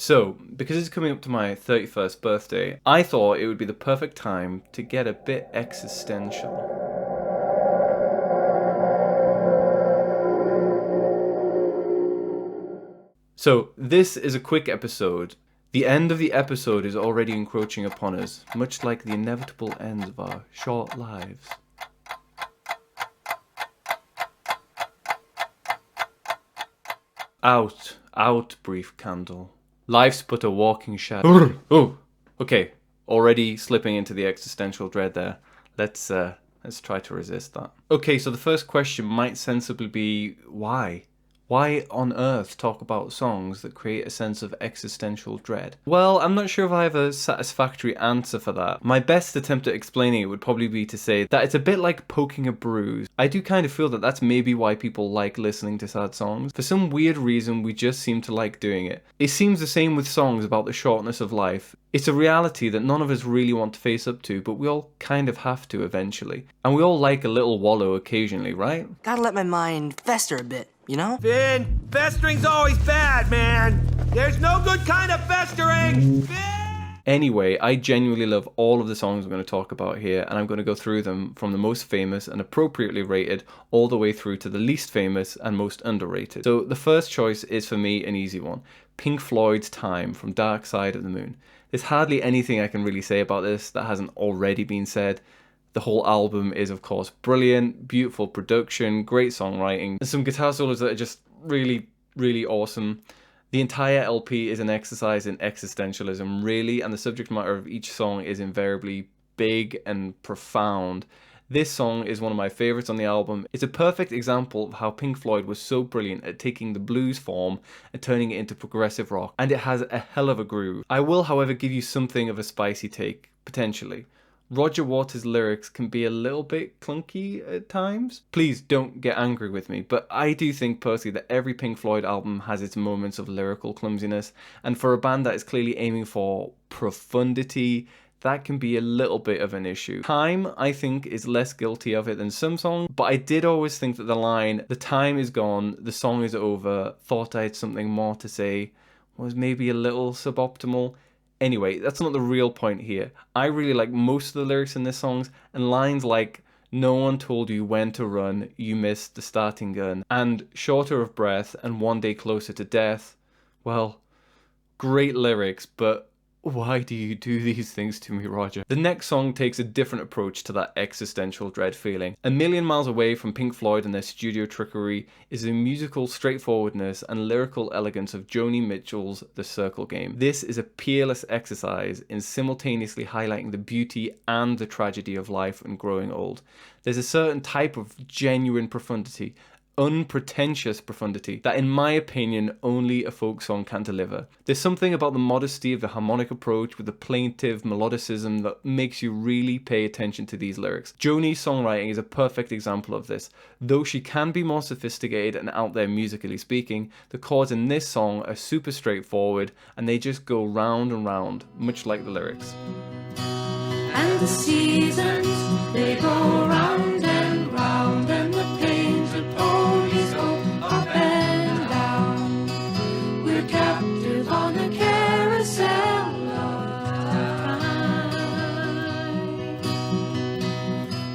So, because it's coming up to my 31st birthday, I thought it would be the perfect time to get a bit existential. So, this is a quick episode. The end of the episode is already encroaching upon us, much like the inevitable end of our short lives. Out, out, brief candle. Life's but a walking shadow. Oh, okay. Already slipping into the existential dread there. Let's try to resist that. Okay, so the first question might sensibly be why? Why on earth talk about songs that create a sense of existential dread? Well, I'm not sure if I have a satisfactory answer for that. My best attempt at explaining it would probably be to say that it's a bit like poking a bruise. I do kind of feel that that's maybe why people like listening to sad songs. For some weird reason, we just seem to like doing it. It seems the same with songs about the shortness of life. It's a reality that none of us really want to face up to, but we all kind of have to eventually. And we all like a little wallow occasionally, right? Gotta let my mind fester a bit, you know? Finn, festering's always bad, man. There's no good kind of festering. Finn! Anyway, I genuinely love all of the songs I'm going to talk about here, and I'm going to go through them from the most famous and appropriately rated all the way through to the least famous and most underrated. So the first choice is for me an easy one. Pink Floyd's Time from Dark Side of the Moon. There's hardly anything I can really say about this that hasn't already been said. The whole album is, of course, brilliant, beautiful production, great songwriting, and some guitar solos that are just really, really awesome. The entire LP is an exercise in existentialism, really, and the subject matter of each song is invariably big and profound. This song is one of my favorites on the album. It's a perfect example of how Pink Floyd was so brilliant at taking the blues form and turning it into progressive rock, and it has a hell of a groove. I will, however, give you something of a spicy take, potentially. Roger Waters' lyrics can be a little bit clunky at times. Please don't get angry with me, but I do think personally that every Pink Floyd album has its moments of lyrical clumsiness, and for a band that is clearly aiming for profundity, that can be a little bit of an issue. Time, I think, is less guilty of it than some songs, but I did always think that the line, "the time is gone, the song is over, thought I had something more to say," was maybe a little suboptimal. Anyway, that's not the real point here. I really like most of the lyrics in this song, and lines like, "No one told you when to run, you missed the starting gun," and "shorter of breath and one day closer to death." Well, great lyrics, but why do you do these things to me, Roger? The next song takes a different approach to that existential dread feeling. A million miles away from Pink Floyd and their studio trickery is the musical straightforwardness and lyrical elegance of Joni Mitchell's The Circle Game. This is a peerless exercise in simultaneously highlighting the beauty and the tragedy of life and growing old. There's a certain type of genuine profundity, unpretentious profundity, that in my opinion only a folk song can deliver. There's something about the modesty of the harmonic approach with the plaintive melodicism that makes you really pay attention to these lyrics. Joni's songwriting is a perfect example of this. Though she can be more sophisticated and out there musically speaking, the chords in this song are super straightforward and they just go round and round, much like the lyrics. And the seasons, they go round and round, and the pains and ponies go up and down. We're captive on a carousel of time.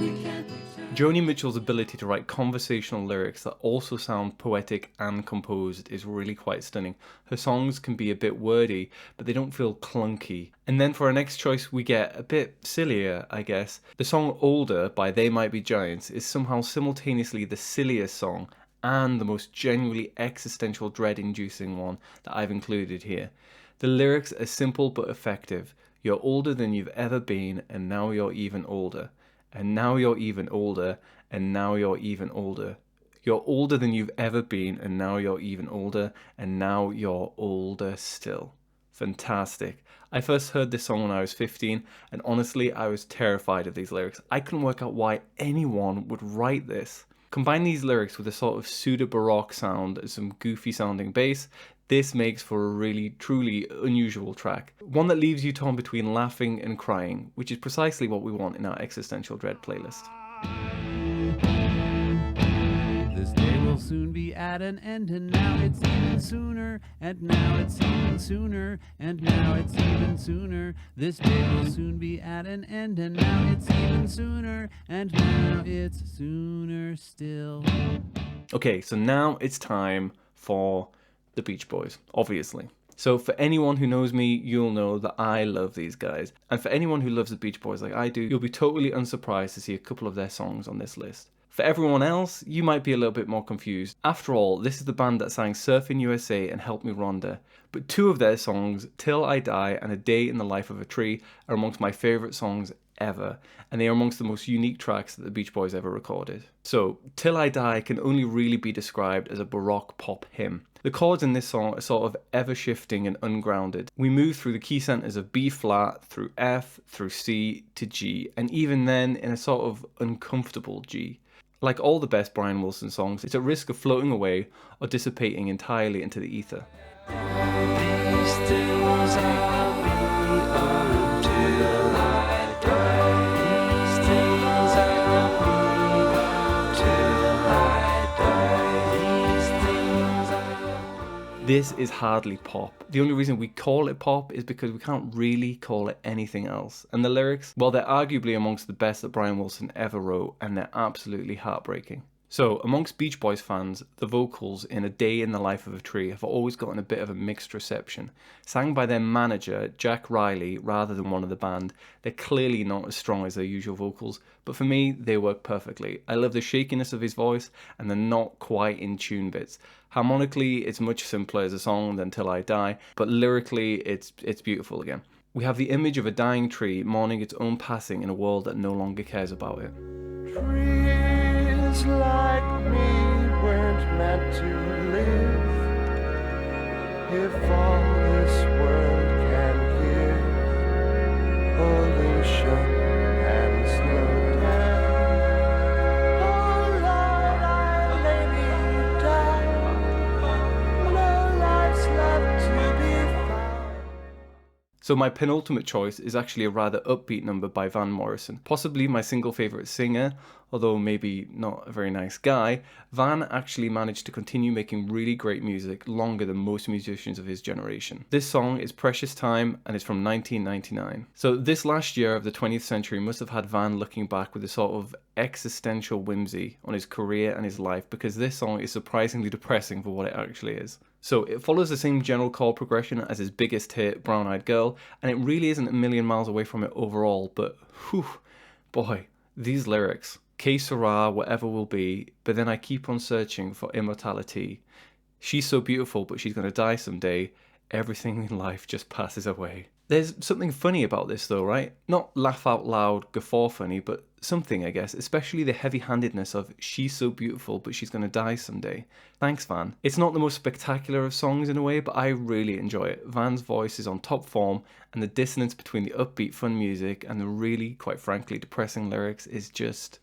We can't return. Joni Mitchell's ability to write conversational lyrics that also sound poetic and composed is really quite stunning. Her songs can be a bit wordy, but they don't feel clunky. And then for our next choice, we get a bit sillier, I guess. The song Older by They Might Be Giants is somehow simultaneously the silliest song and the most genuinely existential dread-inducing one that I've included here. The lyrics are simple but effective. You're older than you've ever been, and now you're even older. And now you're even older, and now you're even older. You're older than you've ever been, and now you're even older, and now you're older still. Fantastic. I first heard this song when I was 15, and honestly, I was terrified of these lyrics. I couldn't work out why anyone would write this. Combine these lyrics with a sort of pseudo-baroque sound and some goofy sounding bass, this makes for a really, truly unusual track. One that leaves you torn between laughing and crying, which is precisely what we want in our Existential Dread playlist. This day will soon be at an end, and now it's even sooner, and now it's even sooner, and now it's even sooner. This day will soon be at an end, and now it's even sooner, and now it's sooner still. Okay, so now it's time for the Beach Boys, obviously. So for anyone who knows me, you'll know that I love these guys. And for anyone who loves the Beach Boys like I do, you'll be totally unsurprised to see a couple of their songs on this list. For everyone else, you might be a little bit more confused. After all, this is the band that sang Surfing USA and Help Me Rhonda. But two of their songs, Till I Die and A Day in the Life of a Tree, are amongst my favourite songs ever, and they are amongst the most unique tracks that the Beach Boys ever recorded. So, Till I Die can only really be described as a baroque pop hymn. The chords in this song are sort of ever-shifting and ungrounded. We move through the key centres of B flat, through F, through C, to G, and even then in a sort of uncomfortable G. Like all the best Brian Wilson songs, it's at risk of floating away or dissipating entirely into the ether. These things are we until I die. These things are we until I die. These things are. This is hardly pop. The only reason we call it pop is because we can't really call it anything else. And the lyrics, well, they're arguably amongst the best that Brian Wilson ever wrote, and they're absolutely heartbreaking. So, amongst Beach Boys fans, the vocals in A Day in the Life of a Tree have always gotten a bit of a mixed reception. Sang by their manager, Jack Riley, rather than one of the band, they're clearly not as strong as their usual vocals, but for me, they work perfectly. I love the shakiness of his voice and the not quite in tune bits. Harmonically, it's much simpler as a song than Till I Die, but lyrically, it's beautiful again. We have the image of a dying tree mourning its own passing in a world that no longer cares about it. Trees like me weren't meant to live. If all this world can give, pollution and slow down. Oh Lord, I lay me down. No life's left to be found. So my penultimate choice is actually a rather upbeat number by Van Morrison. Possibly my single favourite singer, although maybe not a very nice guy. Van actually managed to continue making really great music longer than most musicians of his generation. This song is Precious Time and it's from 1999. So this last year of the 20th century must have had Van looking back with a sort of existential whimsy on his career and his life, because this song is surprisingly depressing for what it actually is. So it follows the same general chord progression as his biggest hit, Brown Eyed Girl, and it really isn't a million miles away from it overall, but whew, boy, these lyrics. Que sera, whatever will be, but then I keep on searching for immortality. She's so beautiful, but she's gonna die someday. Everything in life just passes away. There's something funny about this though, right? Not laugh out loud, guffaw funny, but something, I guess, especially the heavy-handedness of she's so beautiful but she's gonna die someday. Thanks, Van. It's not the most spectacular of songs in a way, but I really enjoy it. Van's voice is on top form, and the dissonance between the upbeat fun music and the really, quite frankly, depressing lyrics is just...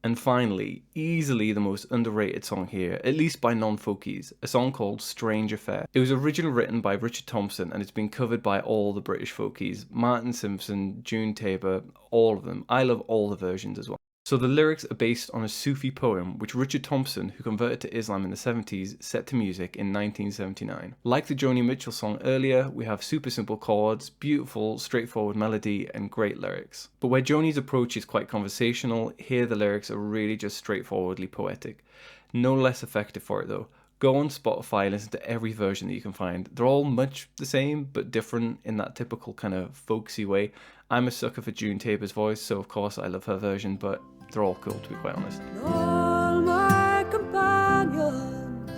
And finally, easily the most underrated song here, at least by non-folkies, a song called Strange Affair. It was originally written by Richard Thompson and it's been covered by all the British folkies, Martin Simpson, June Tabor, all of them. I love all the versions as well. So the lyrics are based on a Sufi poem which Richard Thompson, who converted to Islam in the 70s, set to music in 1979. Like the Joni Mitchell song earlier, we have super simple chords, beautiful, straightforward melody, and great lyrics. But where Joni's approach is quite conversational, here the lyrics are really just straightforwardly poetic. No less effective for it though. Go on Spotify and listen to every version that you can find. They're all much the same, but different in that typical kind of folksy way. I'm a sucker for June Tabor's voice, so of course I love her version, but they're all cool to be quite honest. All my companions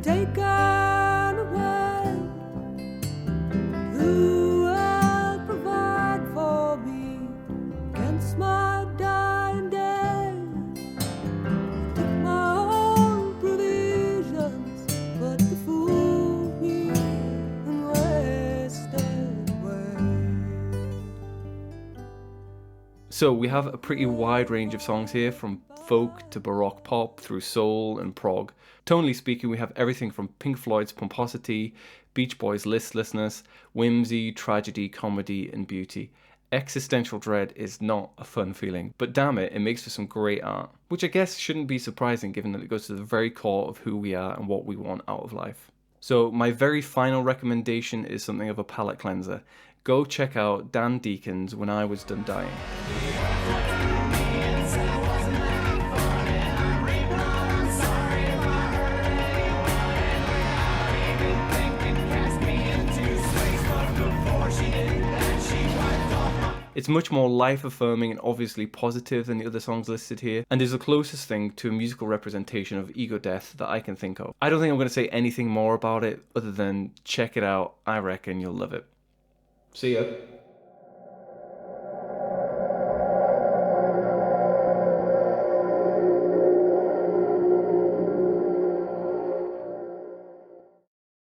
taken away. Who will provide for me against my dying day? Took my own provisions, but they fooled me and wasted away. So we have a pretty wide range of songs here, from folk to baroque pop through soul and prog. Tonally speaking, we have everything from Pink Floyd's pomposity, Beach Boys' listlessness, whimsy, tragedy, comedy and beauty. Existential dread is not a fun feeling, but damn it, it makes for some great art. Which I guess shouldn't be surprising given that it goes to the very core of who we are and what we want out of life. So my very final recommendation is something of a palate cleanser. Go check out Dan Deacon's When I Was Done Dying. It's much more life-affirming and obviously positive than the other songs listed here, and is the closest thing to a musical representation of ego death that I can think of. I don't think I'm going to say anything more about it other than check it out. I reckon you'll love it. See ya.